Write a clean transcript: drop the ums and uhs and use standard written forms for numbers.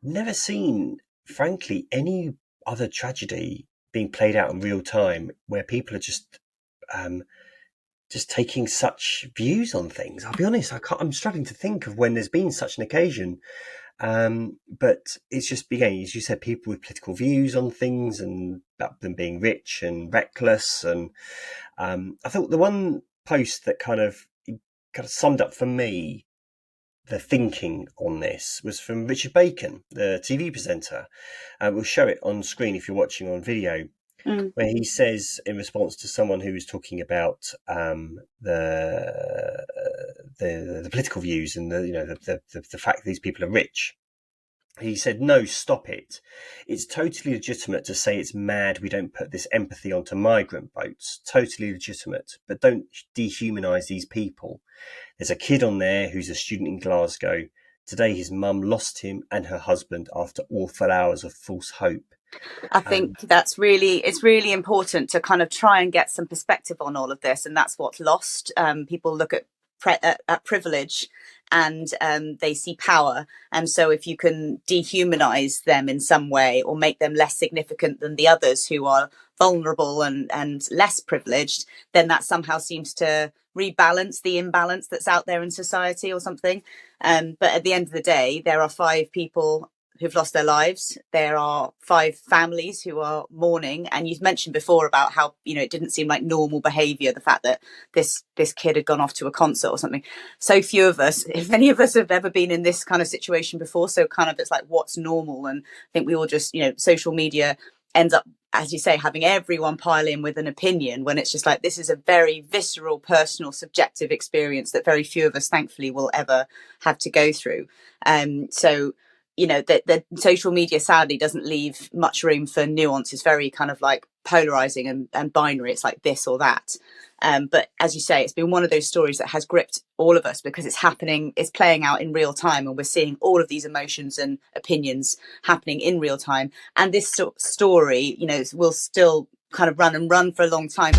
never seen, frankly, any other tragedy being played out in real time where people are um, just taking such views on things. I'll be honest, I'm struggling to think of when there's been such an occasion. But it's just, again, as you said, people with political views on things and about them being rich and reckless. And I thought the one post that kind of summed up for me the thinking on this was from Richard Bacon, the TV presenter. We'll show it on screen if you're watching on video, Mm. where he says, in response to someone who was talking about the political views and the fact that these people are rich. He said, no, stop it. It's totally legitimate to say it's mad we don't put this empathy onto migrant boats. Totally legitimate. But don't dehumanise these people. There's a kid on there who's a student in Glasgow. Today his mum lost him and her husband after awful hours of false hope. I think it's really important to kind of try and get some perspective on all of this, and that's what's lost. People look at privilege and they see power, and so if you can dehumanize them in some way or make them less significant than the others who are vulnerable and less privileged, then that somehow seems to rebalance the imbalance that's out there in society or something. But at the end of the day, there are 5 people who've lost their lives. There are 5 families who are mourning. And you've mentioned before about how, it didn't seem like normal behaviour, the fact that this kid had gone off to a concert or something. So few of us, if any of us have ever been in this kind of situation before, so kind of it's like, what's normal? And I think we all just, social media ends up, as you say, having everyone pile in with an opinion when it's just like, this is a very visceral, personal, subjective experience that very few of us, thankfully, will ever have to go through. So the social media sadly doesn't leave much room for nuance. It's very kind of like polarizing and binary. It's like this or that. But as you say, it's been one of those stories that has gripped all of us because it's playing out in real time, and we're seeing all of these emotions and opinions happening in real time. And this story, will still kind of run for a long time.